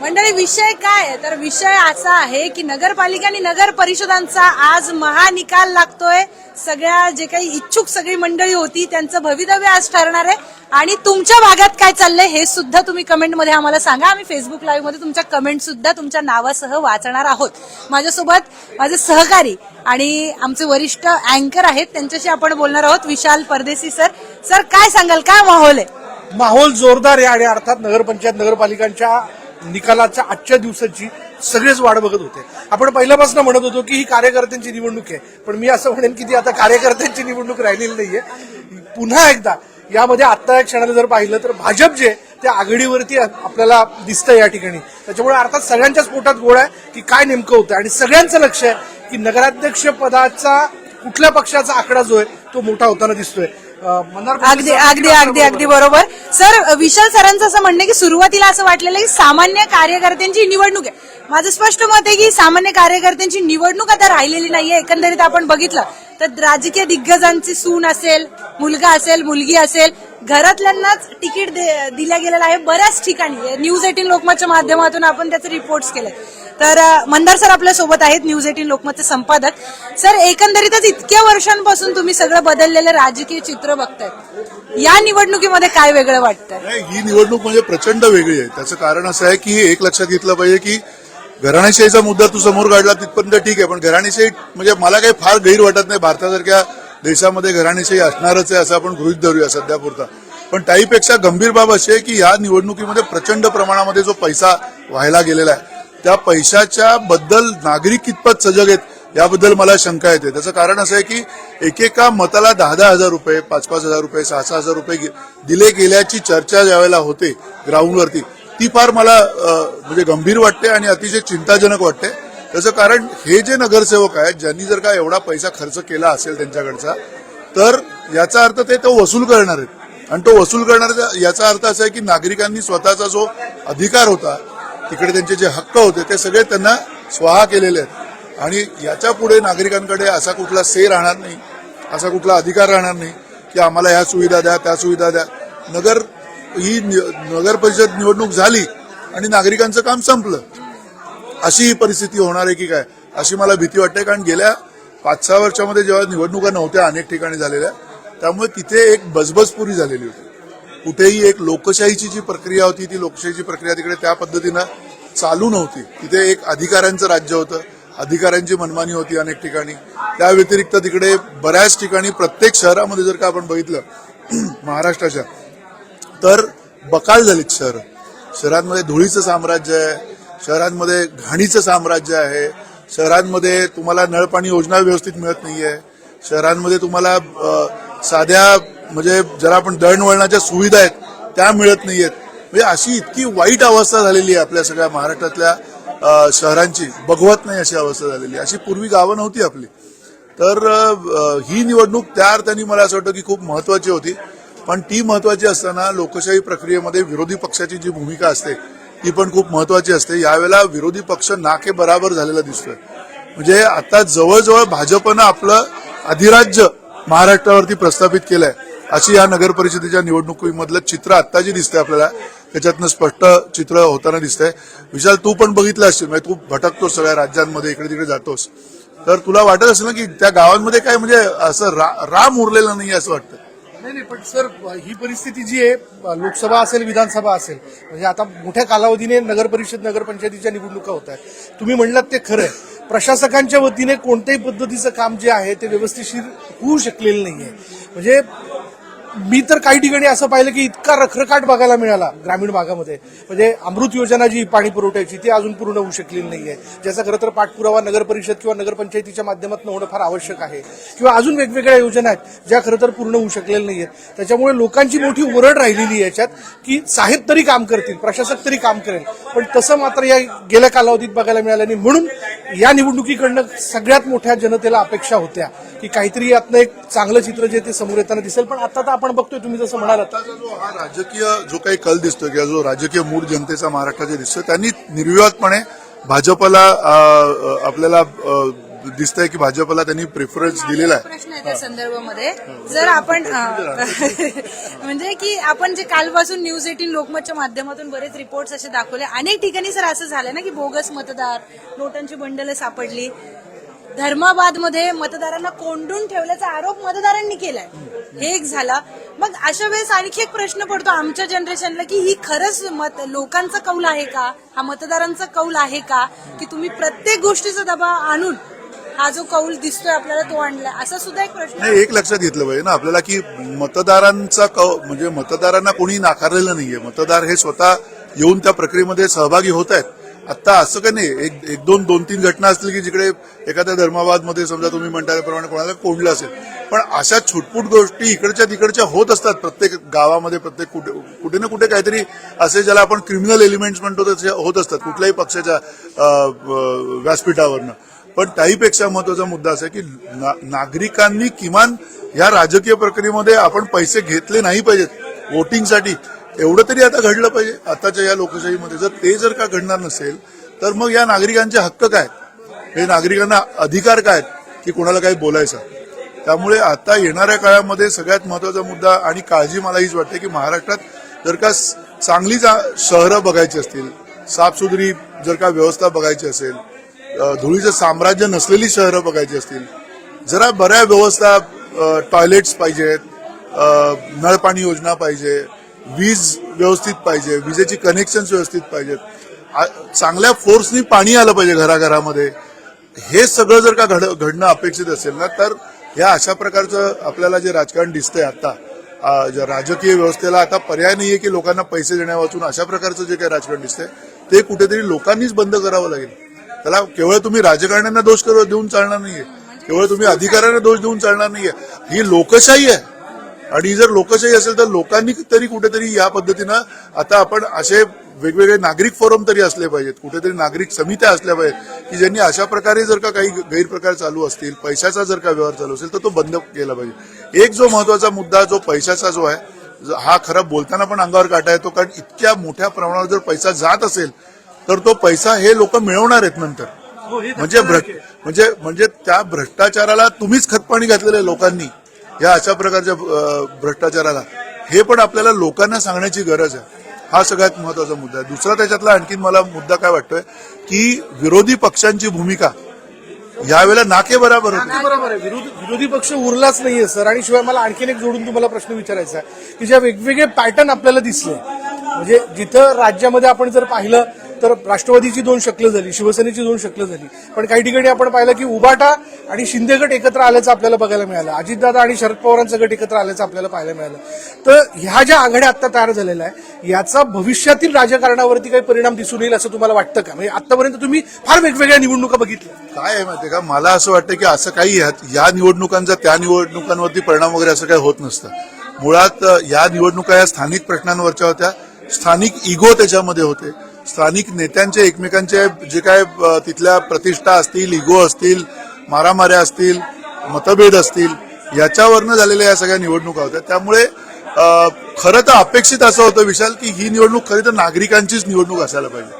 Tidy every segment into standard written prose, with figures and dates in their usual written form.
मंडळी विषय काय आहे तर विषय असा आहे की नगरपालिका आणि नगर परिषदांचा आज महानिकाल लागतोय. सगळ्या जे काही इच्छुक सगळी मंडळी होती त्यांचं भवितव्य आज ठरणार आहे. आणि तुमच्या भागात काय चाललंय हे सुद्धा तुम्ही कमेंटमध्ये आम्हाला सांगा. आम्ही फेसबुक लाईव्ह मध्ये तुमच्या कमेंट सुद्धा तुमच्या नावासह वाचणार आहोत. माझ्यासोबत माझे सहकारी आणि आमचे वरिष्ठ अँकर आहेत, त्यांच्याशी आपण बोलणार आहोत. विशाल परदेशी सर. सर काय सांगाल, काय माहोल आहे? माहोल जोरदार आहे आणि अर्थात नगरपंचायत नगरपालिकांच्या निकालाच्या आजच्या दिवसाची सगळेच वाट बघत होते. आपण पहिल्यापासून म्हणत होतो की ही कार्यकर्त्यांची निवडणूक आहे, पण मी असं म्हणेन की ती आता कार्यकर्त्यांची निवडणूक राहिलेली नाहीये. पुन्हा एकदा यामध्ये आता या क्षणाला जर पाहिलं तर भाजप जे त्या आघाडीवरती आपल्याला दिसतं या ठिकाणी. त्याच्यामुळे अर्थात सगळ्यांच्याच पोटात गोळ आहे की काय नेमकं होतं आणि सगळ्यांचं लक्ष आहे की नगराध्यक्ष पदाचा कुठल्या पक्षाचा आकडा जो आहे तो मोठा होताना दिसतोय. अगदी अगदी अगदी अगदी बरोबर सर. विशाल सरांचं असं म्हणणं की सुरुवातीला असं वाटलेलं की सामान्य कार्यकर्त्यांची निवडणूक आहे. माझं स्पष्ट मत आहे की सामान्य कार्यकर्त्यांची निवडणूक आता राहिलेली नाहीये. एकंदरीत आपण बघितलं तर राजकीय दिग्गजांची सून असेल, मुलगा असेल, मुलगी असेल, घरातल्यांनाच तिकीट दिल्या गेलेलं आहे बऱ्याच ठिकाणी. न्यूज 18 लोकमतच्या माध्यमातून आपण त्याचे रिपोर्ट्स केले. तर मंदार सर आपल्या सोबत आहेत, न्यूज 18 लोकमतचे संपादक. सर एकंदरीतच इतक्या वर्षांपासून तुम्ही सगळं बदललेलं राजकीय चित्र बघताय, या निवडणुकीमध्ये काय वेगळं वाटतंय? ही निवडणूक म्हणजे प्रचंड वेगळी आहे. त्याचं कारण असं आहे की एक लक्षात घेतलं पाहिजे की घराणेशाहीचा मुद्दा तू समोर काढला तिथपर्यंत ठीक आहे, पण घराणेशाही म्हणजे मला काही फार गैर वाटत नाही. भारतासारख्या देशामध्ये घराणेशाही असणारच आहे असं आपण गृहीत धरूया सध्यापुरता. पण त्याहीपेक्षा गंभीर बाब अशी आहे की या निवडणुकीमध्ये प्रचंड प्रमाणामध्ये जो पैसा व्हायला गेलेला आहे त्या पैशाच्या बद्दल नागरिक कितपत सजग आहेत याबद्दल मला शंका येते. त्याचं कारण असं आहे की एकेका मताला 10,000 रुपये, 5,000 रुपये, 6,000 रुपये दिले गेल्याची चर्चा ज्यावेळेला होते ग्राउंडवरती ती फार मला म्हणजे गंभीर वाटते आणि अतिशय चिंताजनक वाटते. त्याचं कारण हे जे नगरसेवक आहेत ज्यांनी जर का एवढा पैसा खर्च केला असेल त्यांच्याकडचा, तर याचा अर्थ ते तो वसूल करणार आहेत. आणि तो वसूल करणार याचा अर्थ असा आहे की नागरिकांनी स्वतःचा जो अधिकार होता, तिकडे त्यांचे जे हक्क होते ते सगळे त्यांना स्वाहा केलेले आहेत. आणि याच्या पुढे नागरिकांकडे असा कुठला से राहणार नाही, असा कुठला अधिकार राहणार नाही की आम्हाला ह्या सुविधा द्या, त्या सुविधा द्या. नगर परिषद निवडणूक झाली आणि नागरिकांचं काम संपलं, अशी ही परिस्थिती होणार आहे की काय अशी मला भीती वाटते. कारण गेल्या 5-6 वर्षामध्ये जेव्हा निवडणुका नव्हत्या अनेक ठिकाणी झालेल्या, त्यामुळे तिथे एक बजबजपुरी झालेली होती. कुठेही एक लोकशाहीची जी प्रक्रिया होती ती लोकशाहीची प्रक्रिया तिकडे त्या पद्धतीनं चालू नव्हती. तिथे एक अधिकाऱ्यांचं राज्य होतं, अधिकाऱ्यांची मनमानी होती अनेक ठिकाणी. त्या व्यतिरिक्त तिकडे बऱ्याच ठिकाणी प्रत्येक शहरामध्ये जर का आपण बघितलं महाराष्ट्राच्या तर बकाल झालीत शहरं. शहरांमध्ये धुळीचं साम्राज्य आहे, शहरांमध्ये घाणीचं साम्राज्य आहे, शहरांमध्ये तुम्हाला नळपाणी योजना व्यवस्थित मिळत नाहीये, शहरांमध्ये तुम्हाला साध्या म्हणजे जरा आपण दळणवळणाच्या सुविधा आहेत त्या मिळत नाहीयेत. म्हणजे अशी इतकी वाईट अवस्था झालेली आहे आपल्या सगळ्या महाराष्ट्रातल्या शहरांची, बघवत नाही अशी अवस्था झालेली आहे. अशी पूर्वी गावं नव्हती आपली. तर ही निवडणूक त्या अर्थाने मला असं वाटतं की खूप महत्वाची होती. पण ती महत्वाची असताना लोकशाही प्रक्रियेमध्ये विरोधी पक्षाची जी भूमिका असते ती पण खूप महत्वाची असते. यावेळेला विरोधी पक्ष नाके बराबर झालेला दिसतोय. म्हणजे आता जवळजवळ भाजपनं आपलं अधिराज्य महाराष्ट्रावरती प्रस्थापित केलंय अशी या नगर परिषदेच्या निवडणुकीमधलं चित्र आता जे दिसतंय आपल्याला त्याच्यातनं स्पष्ट चित्र होताना दिसतंय. विशाल, तू पण बघितलं असेल, म्हणजे तू भटकतोस सगळ्या राज्यांमध्ये, इकडे तिकडे जातोस, तर तुला वाटत असेल ना की त्या गावांमध्ये काय म्हणजे असं राम उरलेलं नाही असं वाटतं. नाही, पण सर ही परिस्थिती जी आहे लोकसभा असेल विधानसभा असेल, म्हणजे आता मोठ्या कालावधीने नगर परिषद नगरपंचायतीच्या निवडणुका होत आहेत. तुम्ही म्हणलात ते खरं आहे. प्रशासकांच्या वतीने कोणत्याही पद्धतीचं काम जे आहे ते व्यवस्थिशीर होऊ शकलेलं नाहीये. म्हणजे मी तर काही ठिकाणी असं पाहिलं की इतका रखरखाट बघायला मिळाला ग्रामीण भागामध्ये. म्हणजे अमृत योजना जी पाणी पुरवठ्याची ती अजून पूर्ण होऊ शकलेली नाहीये, ज्याचा खरं तर पाठपुरावा नगर परिषद किंवा नगरपंचायतीच्या माध्यमातून होणं फार आवश्यक आहे. किंवा अजून वेगवेगळ्या योजना आहेत ज्या खरं तर पूर्ण होऊ शकलेल्या नाहीयेत. त्याच्यामुळे लोकांची मोठी ओरड राहिलेली आहे याच्यात की साहेब तरी काम करतील, प्रशासक तरी काम करेल, पण तसं मात्र या गेल्या कालावधीत बघायला मिळालं नाही. म्हणून या निवडणुकीकडनं सगळ्यात मोठ्या जनतेला अपेक्षा होत्या की काहीतरी यातनं एक चांगलं चित्र जे ते समोर येताना दिसेल. पण आता तर आपण बघतोय तुम्ही जसं म्हणालात, जो हा राजकीय जो काही कल दिसतोय किंवा जो राजकीय मूड जनतेचा महाराष्ट्राचे दिसतोय त्यांनी निर्विवादपणे भाजपला आपल्याला दिसतंय की भाजपला त्यांनी प्रेफरन्स दिलेला आहे. प्रश्न आहे त्या संदर्भामध्ये जर आपण म्हणजे की आपण जे कालपासून न्यूज 18 लोकमतच्या माध्यमातून बरेच रिपोर्ट्स असे दाखवले, अनेक ठिकाणी सर असं झालं ना की बोगस मतदार, नोटांची बंडलं सापडली. धर्माबादमध्ये मतदारांना कोंडून ठेवल्याचा आरोप मतदारांनी केलाय, हे एक झाला. मग अशा वेळेस आणखी एक प्रश्न पडतो आमच्या जनरेशनला की ही खरंच लोकांचा कौल आहे का, हा मतदारांचा कौल आहे का, की तुम्ही प्रत्येक गोष्टीचा दबाव आणून हा जो कौल दिसतोय आपल्याला तो आणलाय, असा सुद्धा एक प्रश्न नाही, एक लक्षात घेतलं पाहिजे ना आपल्याला की मतदारांचा म्हणजे मतदारांना कोणी नाकारलेलं नाहीये. मतदार हे स्वतः येऊन त्या प्रक्रियेमध्ये सहभागी होत आहेत. आता असं काही नाही, एक दोन तीन घटना असतील की जिकडे एखाद्या धर्माबादमध्ये समजा तुम्ही म्हणताप्रमाणे कोणाला कोंडलं असेल, पण अशा छुटपुट गोष्टी इकडच्या तिकडच्या होत असतात प्रत्येक गावामध्ये. प्रत्येक कुठे ना कुठे काहीतरी असे ज्याला आपण क्रिमिनल एलिमेंट्स म्हणतो तसे होत असतात कुठल्याही पक्षाच्या व्यासपीठावरनं. पण त्याहीपेक्षा महत्वाचा मुद्दा असा आहे की नागरिकांनी किमान या राजकीय प्रक्रियेमध्ये आपण पैसे घेतले नाही पाहिजेत वोटिंगसाठी, एवढं तरी आता घडलं पाहिजे आताच्या या लोकशाहीमध्ये. जर ते जर का घडणार नसेल तर मग या नागरिकांचे हक्क काय, हे नागरिकांना अधिकार काय की कोणाला काही बोलायचं. त्यामुळे आता येणाऱ्या काळामध्ये सगळ्यात महत्वाचा मुद्दा आणि काळजी मला हीच वाटते की महाराष्ट्रात जर का चांगली शहरं बघायची असतील, साफसुथरी जर का व्यवस्था बघायची असेल, धुळीचं साम्राज्य नसलेली शहरं बघायची असतील, जरा बऱ्या व्यवस्था, टॉयलेट्स पाहिजेत, नळपाणी योजना पाहिजे, वीज व्यवस्थित पाहिजे, विजेची कनेक्शन्स व्यवस्थित पाहिजेत, चांगल्या फोर्सनी पाणी आलं पाहिजे घराघरामध्ये. हे सगळं जर का घडणं अपेक्षित असेल ना तर या अशा प्रकारचं आपल्याला जे राजकारण दिसतंय आता, राजकीय व्यवस्थेला आता पर्याय नाहीये की लोकांना पैसे देण्या वाचून अशा प्रकारचं जे काही राजकारण दिसतंय ते कुठेतरी लोकांनीच बंद करावं लागेल. त्याला केवळ तुम्ही राजकारण्यांना दोष देऊन चालणार नाहीये, केवळ तुम्ही अधिकाऱ्यांना दोष देऊन चालणार नाहीये. ही लोकशाही आहे आणि जर लोकशाही असेल तर लोकांनी तरी कुठेतरी या पद्धतीनं आता आपण असे वेगवेगळे नागरिक फोरम तरी असले पाहिजेत, कुठेतरी नागरिक समित्या असल्या पाहिजेत की ज्यांनी अशा प्रकारे जर का काही गैरप्रकार चालू असतील, पैशाचा जर का व्यवहार चालू असेल तर तो बंद केला पाहिजे. एक जो महत्वाचा मुद्दा जो पैशाचा जो आहे हा खरा बोलताना पण अंगावर काटा येतो, कारण इतक्या मोठ्या प्रमाणावर जर पैसा जात असेल तर तो पैसा हे लोक मिळवणार आहेत नंतर. म्हणजे त्या भ्रष्टाचाराला तुम्हीच खतपाणी घातलेलं आहे लोकांनी, या अशा प्रकारच्या भ्रष्टाचाराला. हे पण आपल्याला लोकांना सांगण्याची गरज आहे. हा सगळ्यात महत्वाचा मुद्दा आहे. दुसरा त्याच्यातला आणखीन मला मुद्दा काय वाटतोय की विरोधी पक्षांची भूमिका यावेळेला नाके बरोबर होती. बरोबर आहे, विरोधी पक्ष उरलाच नाहीये सर. आणि शिवाय मला आणखीन एक जोडून तुम्हाला प्रश्न विचारायचा आहे की ज्या वेगवेगळे पॅटर्न आपल्याला दिसले, म्हणजे जिथं राज्यामध्ये आपण जर पाहिलं तर राष्ट्रवादीची 2 शक्ल झाली, शिवसेनेची 2 शक्ल झाली, पण काही ठिकाणी आपण पाहिलं की उभाटा आणि शिंदे गट एकत्र आल्याचं आपल्याला बघायला मिळालं, अजितदादा आणि शरद पवारांचा गट एकत्र आल्याचं आपल्याला पाहायला मिळालं. तर ह्या ज्या आघाड्या आता तयार झालेल्या आहे याचा भविष्यातील राजकारणावरती काही परिणाम दिसून येईल असं तुम्हाला वाटतं का? म्हणजे आतापर्यंत तुम्ही फार वेगवेगळ्या निवडणुका बघितल्या, काय आहे माहितीये का, मला असं वाटतं की असं काही या निवडणुकांचा त्या निवडणुकांवरती परिणाम वगैरे असं काही होत नसतं. मुळात या निवडणुका या स्थानिक प्रश्नांवरच्या होत्या, स्थानिक इगो त्याच्यामध्ये होते, स्थानिक नेत्यांचे एकमेकांचे जे काय तिथल्या प्रतिष्ठा असतील, इगो असतील, मारामाऱ्या असतील, मतभेद असतील, याच्यावरनं झालेल्या या सगळ्या निवडणुका होत्या. त्यामुळे खरं तर अपेक्षित असं होतं विशाल की ही निवडणूक खरी तर नागरिकांचीच निवडणूक असायला पाहिजे.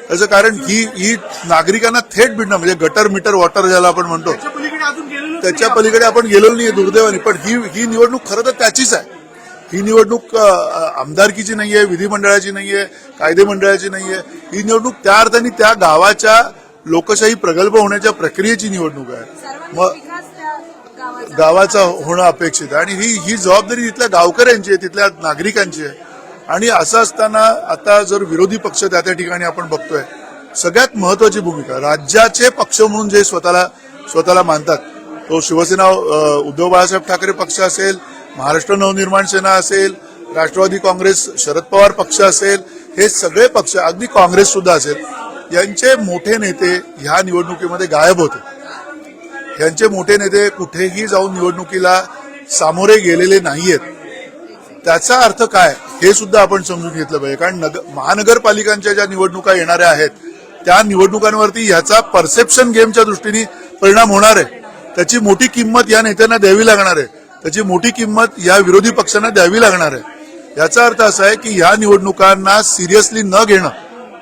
त्याचं कारण ही नागरिकांना थेट भिडणं, म्हणजे गटर मीटर वॉटर ज्याला आपण म्हणतो त्याच्या पलीकडे आपण गेलेलो नाहीये दुर्दैवाने. पण ही निवडणूक खरं तर त्याचीच आहे. ही निवडणूक आमदारकीची नाहीये, विधिमंडळाची नाहीये, कायदे मंडळाची नाहीये. ही निवडणूक त्या अर्थाने त्या गावाच्या लोकशाही प्रगल्भ होण्याच्या प्रक्रियेची निवडणूक आहे. मग गावाचा होणं अपेक्षित आहे आणि ही जबाबदारी तिथल्या गावकऱ्यांची आहे, तिथल्या नागरिकांची आहे. आणि असं असताना आता जर विरोधी पक्ष त्या ठिकाणी आपण बघतोय, सगळ्यात महत्वाची भूमिका राज्याचे पक्ष म्हणून जे स्वतःला मानतात, तो शिवसेना उद्धव बाळासाहेब ठाकरे पक्ष असेल, महाराष्ट्र नवनिर्माण सेना असेल, राष्ट्रवादी काँग्रेस शरद पवार पक्ष असेल, हे सगळे पक्ष, अगदी काँग्रेस सुद्धा असेल, यांचे मोठे नेते ह्या निवडणुकीमध्ये गायब होते. यांचे मोठे नेते कुठेही जाऊन निवडणुकीला सामोरे गेलेले नाहीयेत. त्याचा अर्थ काय हे सुद्धा आपण समजून घेतलं पाहिजे. कारण महानगरपालिकांच्या ज्या निवडणुका येणाऱ्या आहेत त्या निवडणुकांवरती ह्याचा परसेप्शन गेमच्या दृष्टीने परिणाम होणार आहे. त्याची मोठी किंमत या नेत्यांना द्यावी लागणार आहे, त्याची मोठी किंमत या विरोधी पक्षांना द्यावी लागणार आहे. याचा अर्थ असा आहे की ह्या निवडणुकांना सिरियसली न घेणं,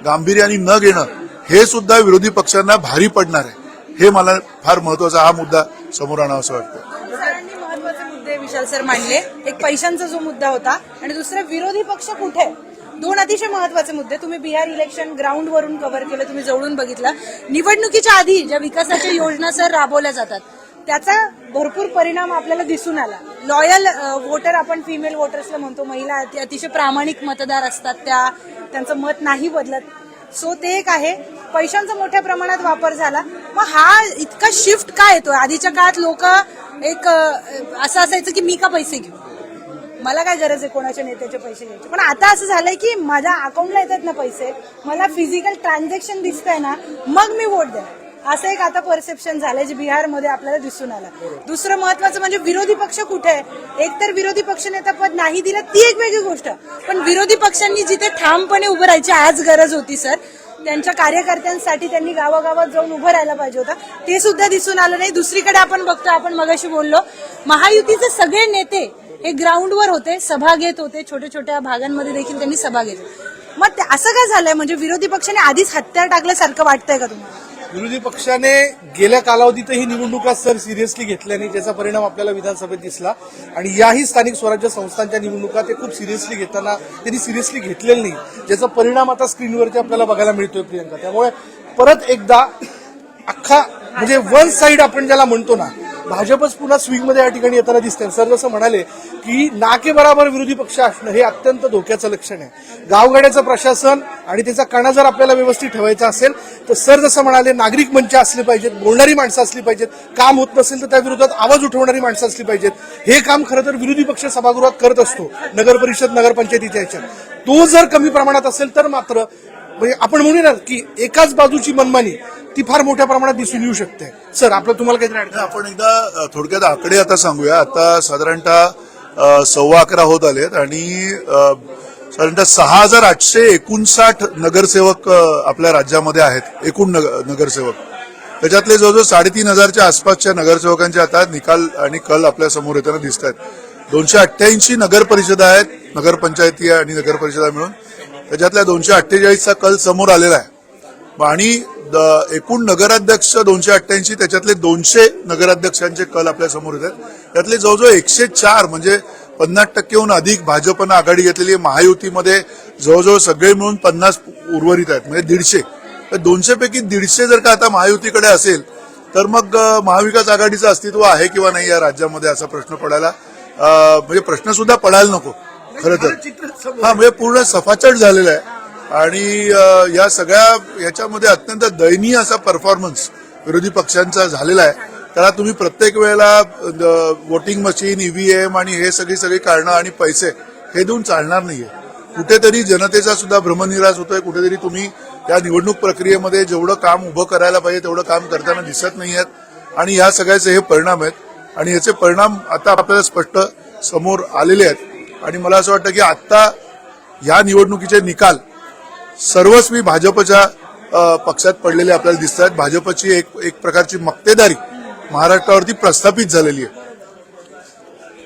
गांभीर्याने न घेणं, हे सुद्धा विरोधी पक्षांना भारी पडणार आहे. हे मला फार महत्वाचा हा मुद्दा समोर आणावा असं वाटतं. सरांनी महत्वाचे मुद्दे विशाल सर मांडले. एक पैशांचा जो मुद्दा होता आणि दुसरा विरोधी पक्ष कुठे आहे. दोन अतिशय महत्वाचे मुद्दे. तुम्ही बिहार इलेक्शन ग्राउंड वरून कव्हर केलं, तुम्ही जवळून बघितलं. निवडणुकीच्या आधी ज्या विकासाच्या योजना सर राबवल्या जातात त्याचा भरपूर परिणाम आपल्याला दिसून आला. लॉयल वोटर आपण फिमेल वोटर्सला म्हणतो, महिला अतिशय प्रामाणिक मतदार असतात, त्यांचं मत नाही बदलत. सो ते एक आहे. पैशांचा मोठ्या प्रमाणात वापर झाला. मग हा इतका शिफ्ट काय येतो. आधीच्या काळात लोक एक असं असायचं की मी का पैसे घेऊ, मला काय गरज आहे कोणाच्या नेत्याचे पैसे घ्यायचे. पण आता असं झालंय की माझ्या अकाउंटला येतात ना पैसे, मला फिजिकल ट्रान्झॅक्शन दिसतंय ना, मग मी वोट द्या, असं एक आता परसेप्शन झालंय जे बिहारमध्ये आपल्याला दिसून आलं. दुसरं महत्वाचं म्हणजे विरोधी पक्ष कुठे आहे. एकतर विरोधी पक्षनेता पद नाही दिलं ती एक वेगळी गोष्ट, पण विरोधी पक्षांनी जिथे ठामपणे उभं राहायची आज गरज होती सर, त्यांच्या कार्यकर्त्यांसाठी त्यांनी गावागावात जाऊन उभं राहायला पाहिजे होतं, ते सुद्धा दिसून आलं नाही. दुसरीकडे आपण बघतो, आपण मगाशी बोललो, महायुतीचे सगळे नेते हे ग्राउंडवर होते, सभा घेत होते, छोट्या छोट्या भागांमध्ये देखील त्यांनी सभा घेतली. मग असं काय झालंय, म्हणजे विरोधी पक्षाने आधीच हत्यार टाकल्यासारखं वाटतंय का तुम्हाला. विरोधी पक्षाने गेल्या कालावधीतही निवडणुका सर सिरियसली घेतल्या नाही, ज्याचा परिणाम आपल्याला विधानसभेत दिसला. आणि याही स्थानिक स्वराज्य संस्थांच्या निवडणुका ते खूप सिरियसली घेताना त्यांनी सिरियसली घेतलेलं नाही, ज्याचा परिणाम आता स्क्रीनवरती आपल्याला बघायला मिळतोय प्रियंका. त्यामुळे परत एकदा अख्खा म्हणजे वन साइड आपण ज्याला म्हणतो ना, भाजपच पुन्हा स्विंगमध्ये या ठिकाणी येताना दिसतंय. सर जसं म्हणाले की नाके बराबर विरोधी पक्ष असणं हे अत्यंत धोक्याचं लक्षण आहे. गावगाड्याचं प्रशासन आणि त्याचा कणा जर आपल्याला व्यवस्थित ठेवायचा असेल तर सर जसं म्हणाले नागरिक मंच असले पाहिजेत, बोलणारी माणसं असली पाहिजेत, काम होत नसेल तर त्या विरोधात आवाज उठवणारी माणसं असली पाहिजेत. हे काम खरं तर विरोधी पक्ष सभागृहात करत असतो नगर परिषद नगरपंचायतीच्या ह्याच्यात. तो जर कमी प्रमाणात असेल तर मात्र म्हणजे आपण म्हणूया की एकाच बाजूची मनमानी ती फार मोठ्या प्रमाणात दिसून येऊ शकते. सर आपलं तुम्हाला काहीतरी ऍड. आपण एकदा थोडक्यात आकडे आता सांगूया. आता साधारणतः 11:15 होत आलेत आणि साधारणतः 6,859 नगरसेवक आपल्या राज्यामध्ये आहेत, एकूण नगरसेवक. त्याच्यातले जवळजवळ 3,500च्या आसपासच्या नगरसेवकांचे आता निकाल आणि कल आपल्या समोर येताना दिसत आहेत. 288 नगर परिषदा आहेत, नगरपंचायती आणि नगर परिषदा मिळून. त्याच्यातल्या 248चा कल समोर आलेला आहे आणि एकूण नगराध्यक्ष 288, त्याच्यातले 200 नगराध्यक्षांचे कल आपल्या समोर येतात. त्यातले जवळजवळ 104 म्हणजे 50% अधिक भाजपनं आघाडी घेतलेली आहे. महायुतीमध्ये जवळजवळ सगळे मिळून 50 उर्वरित आहेत, म्हणजे 150. तर 200 पैकी 150 जर का आता महायुतीकडे असेल तर मग महाविकास आघाडीचं अस्तित्व आहे किंवा नाही या राज्यामध्ये असा प्रश्न पडायला म्हणजे प्रश्न सुद्धा पडायला नको खरं तर. हा म्हणजे पूर्ण सफाचट झालेला आहे आणि या सगळ्या याच्यामध्ये अत्यंत दयनीय असा परफॉर्मन्स विरोधी पक्षांचा झालेला आहे. त्याला तुम्ही प्रत्येक वेळेला वोटिंग मशीन, ईव्हीएम आणि हे सगळी कारणं आणि पैसे हे देऊन चालणार नाहीये. कुठेतरी जनतेचा सुद्धा भ्रमनिराश होतोय. कुठेतरी तुम्ही या निवडणूक प्रक्रियेमध्ये जेवढं काम उभं करायला पाहिजे तेवढं काम करताना दिसत नाही आहेत आणि या सगळ्याचे हे परिणाम आहेत आणि याचे परिणाम आता आपल्याला स्पष्ट समोर आलेले आहेत. आणि मला असं वाटतं की आता या निवडणुकीचे निकाल सर्वस्वी भाजपच्या पक्षात पडलेले आपल्याला दिसत आहेत. भाजपची एक प्रकारची मक्तेदारी महाराष्ट्रावरती प्रस्थापित झालेली आहे.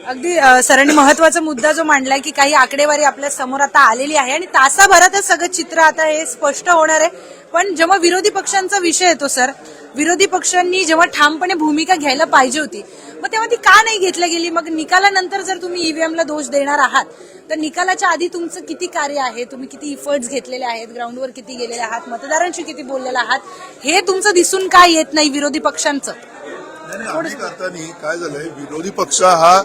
अगदी सरांनी महत्वाचा मुद्दा जो मांडलाय की काही आकडेवारी आपल्या समोर आता आलेली आहे आणि तासाभरातच सगळं चित्र आता हे स्पष्ट होणार आहे. पण जेव्हा विरोधी पक्षांचा विषय येतो सर, विरोधी पक्षांनी जेव्हा ठामपणे भूमिका घ्यायला पाहिजे होती मग तेव्हा ती का नाही घेतली गेली. मग निकालानंतर जर तुम्ही ईव्हीएमला दोष देणार आहात तर निकालाच्या आधी तुमचं किती कार्य आहे, तुम्ही किती इफर्ट्स घेतलेले आहेत, ग्राउंडवर किती गेलेले आहात, मतदारांशी किती बोललेले आहात, हे तुमचं दिसून काय येत नाही विरोधी पक्षांचं. अनेक अर्थाने काय झालंय, विरोधी पक्ष हा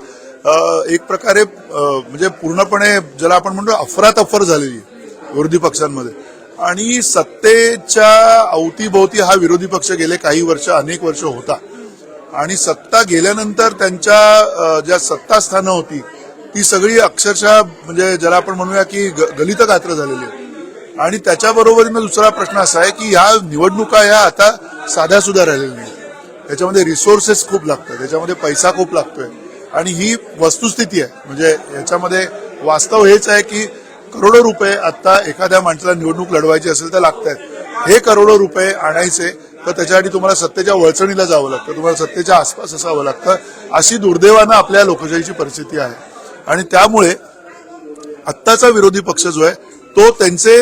एक प्रकारे म्हणजे पूर्णपणे ज्याला आपण म्हणतो अफरातफर झालेली विरोधी पक्षांमध्ये आणि सत्तेच्या अवतीभोवती हा विरोधी पक्ष गेले काही वर्ष, अनेक वर्ष होता आणि सत्ता गेल्यानंतर त्यांच्या ज्या सत्तास्थानं होती ती सगळी अक्षरशः म्हणजे ज्याला आपण म्हणूया की गलित गात्र झालेली आहे. आणि त्याच्याबरोबरीनं दुसरा प्रश्न असा आहे की ह्या निवडणुका ह्या आता साध्या सुद्धा राहिलेल्या नाही. याच्यामध्ये रिसोर्सेस खूप लागतात, याच्यामध्ये पैसा खूप लागतोय आणि ही वस्तुस्थिती आहे. म्हणजे याच्यामध्ये वास्तव हेच आहे की करोडो रुपये आता एखाद्या माणसाला निवडणूक लढवायची असेल तर लागत आहेत. हे करोडो रुपये आणायचे तर त्याच्यासाठी तुम्हाला सत्तेच्या वळचणीला जावं लागतं, तुम्हाला सत्तेच्या आसपास असावं लागतं. अशी दुर्दैवानं आपल्या लोकशाहीची परिस्थिती आहे आणि त्यामुळे आत्ताचा विरोधी पक्ष जो आहे तो त्यांचे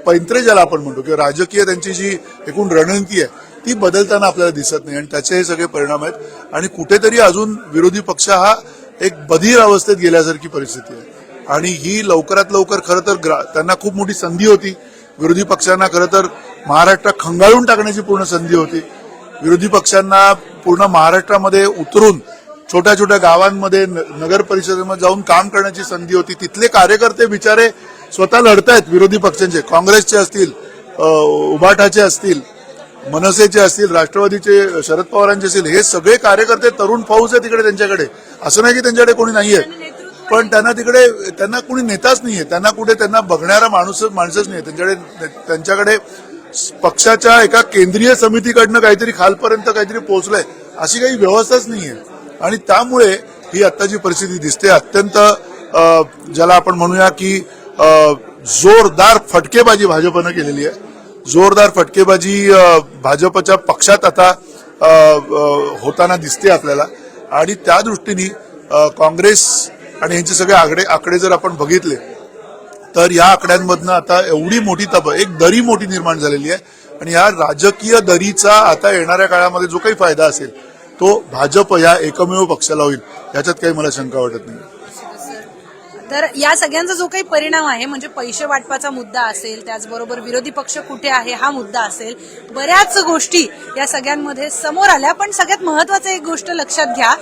पैंतरे ज्याला आपण म्हणतो किंवा राजकीय त्यांची जी एकूण रणनीती आहे ती बदलताना आपल्याला दिसत नाही आणि त्याचे हे सगळे परिणाम आहेत आणि कुठेतरी अजून विरोधी पक्ष हा एक बधीर अवस्थेत गेल्यासारखी परिस्थिती आहे आणि ही लवकरात लवकर खरं तर त्यांना खूप मोठी संधी होती. विरोधी पक्षांना खरं तर महाराष्ट्र खंगाळून टाकण्याची पूर्ण संधी होती. विरोधी पक्षांना पूर्ण महाराष्ट्रामध्ये उतरून छोट्या छोट्या गावांमध्ये नगर परिषदेमध्ये जाऊन काम करण्याची संधी होती. तिथले कार्यकर्ते बिचारे स्वतः लढतायत विरोधी पक्षांचे, काँग्रेसचे असतील, उभाटाचे असतील, मनसेचे असतील, राष्ट्रवादीचे शरद पवारांचे असतील, हे सगळे कार्यकर्ते तरुण फौज आहे तिकडे त्यांच्याकडे. असं नाही की त्यांच्याकडे कोणी नाहीये, पण त्यांना कोणी नेताच नाहीये, त्यांना बघणारा माणसंच नाहीये. त्यांच्याकडे पक्षाच्या एका केंद्रीय समितीकडनं काहीतरी खालपर्यंत काहीतरी पोहोचलंय अशी काही व्यवस्थाच नाहीये आणि त्यामुळे ही आत्ताची परिस्थिती दिसते. अत्यंत ज्याला आपण म्हणूया की जोरदार फटकेबाजी भाजपनं केलेली आहे. जोरदार फटकेबाजी भाजपच्या पक्षात आता होताना दिसते आपल्याला आणि त्या दृष्टीने काँग्रेस आणि यांचे सगळे आकडे जर आपण बघितले तर या आकड्यांमधनं आता एवढी मोठी एक दरी मोठी निर्माण झालेली आहे आणि या राजकीय दरीचा आता येणाऱ्या काळामध्ये जो काही फायदा असेल तो भाजप या एकमेव पक्षाला होईल, याच्यात काही मला शंका वाटत नाही. तर या सगळ्यांचा जो काही परिणाम आहे म्हणजे पैसे वाटपाचा मुद्दा असेल, त्याचबरोबर विरोधी पक्ष कुठे आहे हा मुद्दा असेल, बऱ्याच गोष्टी या सगळ्यांमध्ये समोर आल्या. पण सगळ्यात महत्वाचं एक गोष्ट लक्षात घ्या,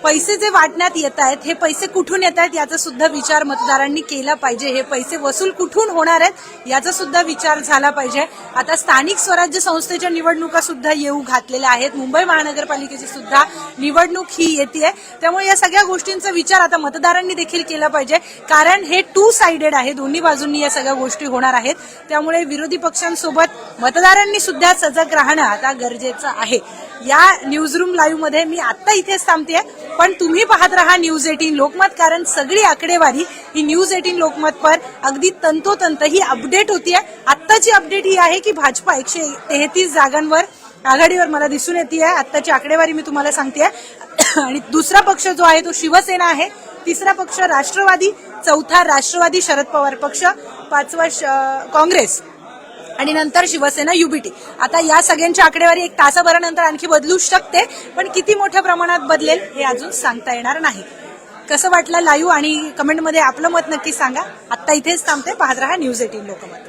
पैसे जे वाटण्यात येत आहेत हे पैसे कुठून येत आहेत याचा सुद्धा विचार मतदारांनी केला पाहिजे. हे पैसे वसूल कुठून होणार आहेत याचा सुद्धा विचार झाला पाहिजे. आता स्थानिक स्वराज्य संस्थेच्या निवडणुका सुद्धा येऊ घातलेल्या आहेत. मुंबई महानगरपालिकेची सुद्धा निवडणूक ही येते. त्यामुळे या सगळ्या गोष्टींचा विचार आता मतदारांनी देखील केला पाहिजे, कारण हे टू साइडेड आहे, दोन्ही बाजूंनी या सगळ्या गोष्टी होणार आहेत. त्यामुळे विरोधी पक्षांसोबत मतदारांनी सुद्धा सजग राहणं आता गरजेचं आहे. या न्यूजरूम लाईव्ह मध्ये मी आता इथेच थांबते, पण तुम्ही पाहत रहा न्यूज 18 लोकमत, कारण सगळी आकडेवारी ही न्यूज 18 लोकमत पर अगदी तंतोतंत ही अपडेट होतीये. आत्ताची अपडेट ही आहे की भाजपा 133 जागांवर आघाडीवर मला दिसून येते. आत्ताची आकडेवारी मी तुम्हाला सांगते. आणि दुसरा पक्ष जो आहे तो शिवसेना आहे, तिसरा पक्ष राष्ट्रवादी, चौथा राष्ट्रवादी शरद पवार पक्ष, पाचवा काँग्रेस आणि नंतर शिवसेना युबीटी. आता या सगळ्यांची आकडेवारी एक तासाभरानंतर आणखी बदलू शकते, पण किती मोठ्या प्रमाणात बदलेल हे अजून सांगता येणार नाही. कसं वाटलं लाईव्ह आणि कमेंटमध्ये आपलं मत नक्की सांगा. आता इथेच थांबते, पाहत रहा न्यूज 18 लोकमत.